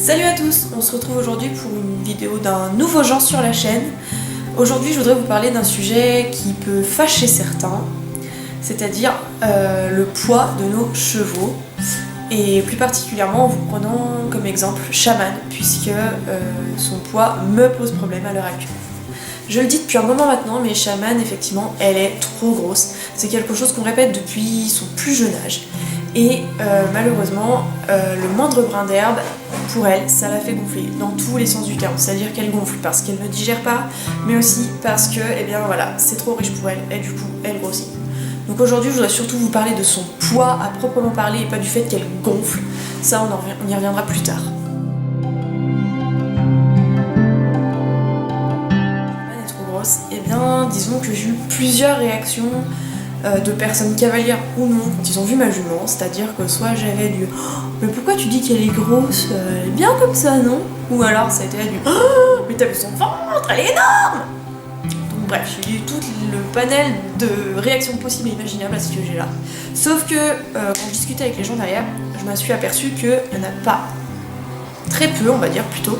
Salut à tous, on se retrouve aujourd'hui pour une vidéo d'un nouveau genre sur la chaîne. Aujourd'hui je voudrais vous parler d'un sujet qui peut fâcher certains, c'est-à-dire le poids de nos chevaux, et plus particulièrement en vous prenant comme exemple Shaman, puisque son poids me pose problème à l'heure actuelle. Je le dis depuis un moment maintenant, mais Shaman, effectivement, elle est trop grosse. C'est quelque chose qu'on répète depuis son plus jeune âge. Et malheureusement, le moindre brin d'herbe, pour elle, ça la fait gonfler dans tous les sens du terme. C'est-à-dire qu'elle gonfle parce qu'elle ne digère pas, mais aussi parce que, eh bien voilà, c'est trop riche pour elle, et du coup, elle grossit. Donc aujourd'hui, je voudrais surtout vous parler de son poids à proprement parler, et pas du fait qu'elle gonfle. Ça, on y reviendra plus tard. Elle est trop grosse. Eh bien, disons que j'ai eu plusieurs réactions de personnes cavalières ou non quand ils ont vu ma jument, c'est-à-dire que soit j'avais du oh, mais pourquoi tu dis qu'elle est grosse, elle est bien comme ça, non? Ou alors ça a été du oh, mais t'as vu son ventre, elle est énorme! Donc bref, j'ai eu tout le panel de réactions possibles et imaginables à ce sujet-là. Sauf que quand je discutais avec les gens derrière, je me suis aperçue qu'il n'y en a pas, très peu on va dire plutôt,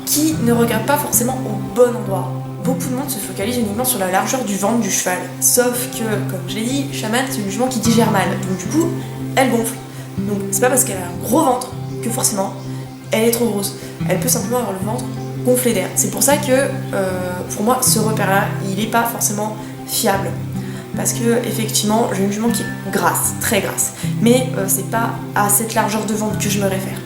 qui ne regardent pas forcément au bon endroit. Beaucoup de monde se focalise uniquement sur la largeur du ventre du cheval. Sauf que, comme je l'ai dit, Shaman c'est une jument qui digère mal. Donc du coup, elle gonfle. Donc c'est pas parce qu'elle a un gros ventre que forcément elle est trop grosse. Elle peut simplement avoir le ventre gonflé d'air. C'est pour ça que pour moi ce repère-là, il est pas forcément fiable. Parce que effectivement, j'ai une jument qui est grasse, très grasse. Mais c'est pas à cette largeur de ventre que je me réfère.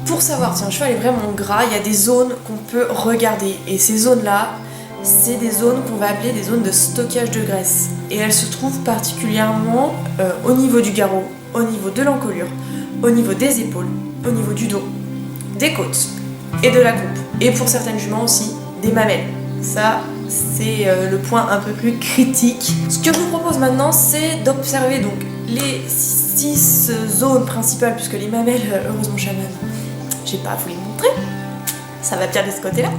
Pour savoir si un cheval est vraiment gras, il y a des zones qu'on peut regarder. Et ces zones-là, c'est des zones qu'on va appeler des zones de stockage de graisse. Et elles se trouvent particulièrement au niveau du garrot, au niveau de l'encolure, au niveau des épaules, au niveau du dos, des côtes et de la croupe. Et pour certaines juments aussi, des mamelles. Ça, c'est le point un peu plus critique. Ce que je vous propose maintenant, c'est d'observer donc les 6 zones principales, puisque les mamelles, heureusement Shaman, j'ai pas à vous les montrer, ça va bien de ce côté-là.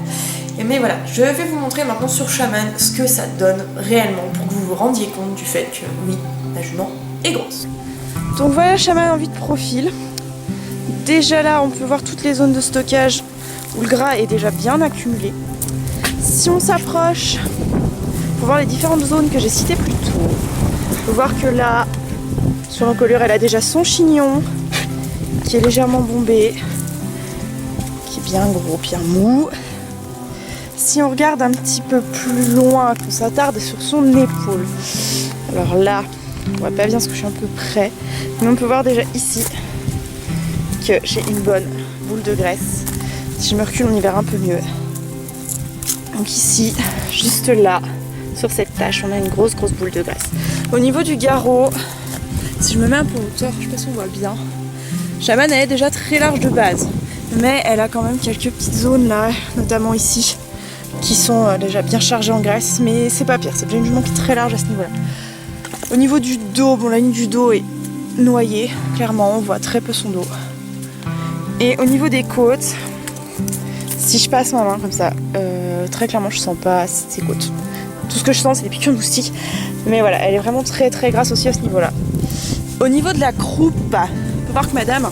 Mais voilà, je vais vous montrer maintenant sur Shaman ce que ça donne réellement pour que vous vous rendiez compte du fait que oui, la jument est grosse. Donc voilà Shaman en vue de profil. Déjà là, on peut voir toutes les zones de stockage où le gras est déjà bien accumulé. Si on s'approche, on peut voir les différentes zones que j'ai citées plus tôt. On peut voir que là, sur l'encolure, elle a déjà son chignon qui est légèrement bombé, bien gros, bien mou. Si on regarde un petit peu plus loin, qu'on s'attarde sur son épaule, alors là, on voit pas bien parce que je suis un peu près, mais on peut voir déjà ici que j'ai une bonne boule de graisse. Si je me recule, on y verra un peu mieux. Donc ici, juste là, sur cette tache, on a une grosse boule de graisse. Au niveau du garrot, si je me mets un peu en hauteur, je sais pas si on voit bien, Shaman elle est déjà très large de base. Mais elle a quand même quelques petites zones là, notamment ici, qui sont déjà bien chargées en graisse, mais c'est pas pire, c'est déjà une jument qui est très large à ce niveau-là. Au niveau du dos, bon la ligne du dos est noyée, clairement, on voit très peu son dos. Et au niveau des côtes, si je passe ma main comme ça, très clairement je sens pas ses côtes. Tout ce que je sens c'est des piqûres de moustiques, mais voilà, elle est vraiment très grasse aussi à ce niveau-là. Au niveau de la croupe, on peut voir que madame,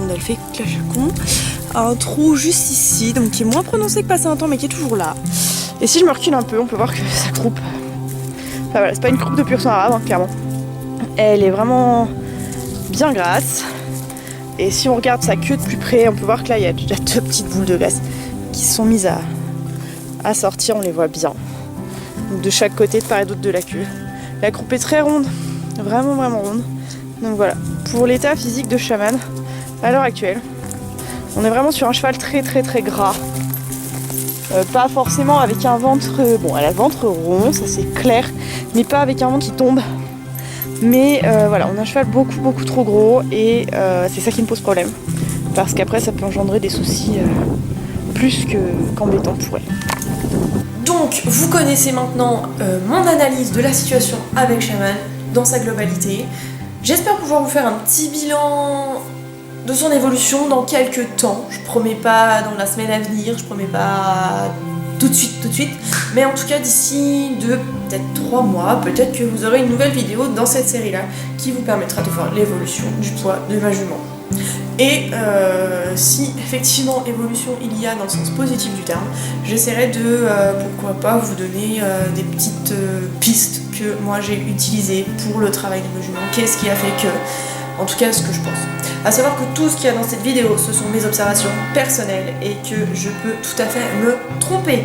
elle fait clachacon, un trou juste ici, donc qui est moins prononcé que passé un temps, mais qui est toujours là. Et si je me recule un peu, on peut voir que sa croupe, enfin voilà, c'est pas une croupe de pur sang arabe, hein, clairement. Elle est vraiment bien grasse. Et si on regarde sa queue de plus près, on peut voir que là, il y a déjà 2 petites boules de graisse qui se sont mises à sortir, on les voit bien. Donc de chaque côté, de part et d'autre de la queue. La croupe est très ronde, vraiment ronde. Donc voilà, pour l'état physique de Shaman, à l'heure actuelle, on est vraiment sur un cheval très gras. Pas forcément avec un ventre... Bon, elle a le ventre rond, ça c'est clair, mais pas avec un ventre qui tombe. Mais voilà, on a un cheval beaucoup trop gros et c'est ça qui me pose problème. Parce qu'après, ça peut engendrer des soucis plus qu'embêtants pour elle. Donc, vous connaissez maintenant mon analyse de la situation avec Shaman dans sa globalité. J'espère pouvoir vous faire un petit bilan de son évolution dans quelques temps. Je promets pas dans la semaine à venir, je promets pas tout de suite, mais en tout cas d'ici peut-être 3 mois, peut-être que vous aurez une nouvelle vidéo dans cette série-là qui vous permettra de voir l'évolution du poids de ma jument. Et si effectivement évolution il y a dans le sens positif du terme, j'essaierai de, pourquoi pas, vous donner des petites pistes que moi j'ai utilisées pour le travail des mesurements. Qu'est-ce qui a fait que, en tout cas ce que je pense. À savoir que tout ce qu'il y a dans cette vidéo, ce sont mes observations personnelles et que je peux tout à fait me tromper.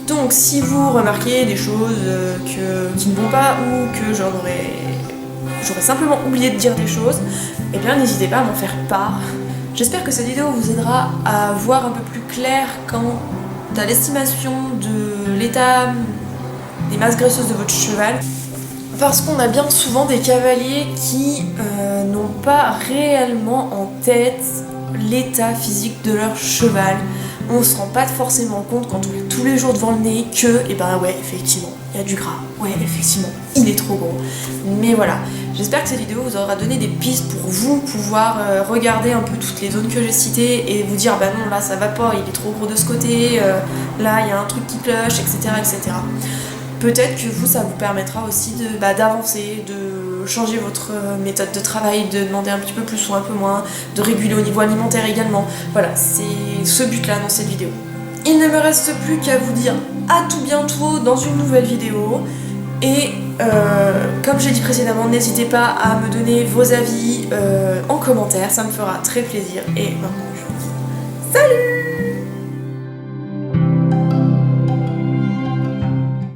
Donc si vous remarquez des choses qui ne vont pas ou que j'aurais simplement oublié de dire des choses, eh bien n'hésitez pas à m'en faire part. J'espère que cette vidéo vous aidera à voir un peu plus clair quant à l'estimation de l'état des masses graisseuses de votre cheval. Parce qu'on a bien souvent des cavaliers qui n'ont pas réellement en tête l'état physique de leur cheval. On se rend pas forcément compte quand on est tous les jours devant le nez que, eh ben ouais, effectivement, il y a du gras. Ouais, effectivement, il est trop gros. Mais voilà, j'espère que cette vidéo vous aura donné des pistes pour vous pouvoir regarder un peu toutes les zones que j'ai citées et vous dire, bah non, là ça va pas, il est trop gros de ce côté, là il y a un truc qui cloche, etc. etc. Peut-être que vous, ça vous permettra aussi d'avancer, de changer votre méthode de travail, de demander un petit peu plus ou un peu moins, de réguler au niveau alimentaire également. Voilà, c'est ce but-là dans cette vidéo. Il ne me reste plus qu'à vous dire à tout bientôt dans une nouvelle vidéo. Et comme j'ai dit précédemment, n'hésitez pas à me donner vos avis en commentaire, ça me fera très plaisir. Et maintenant, je vous dis salut!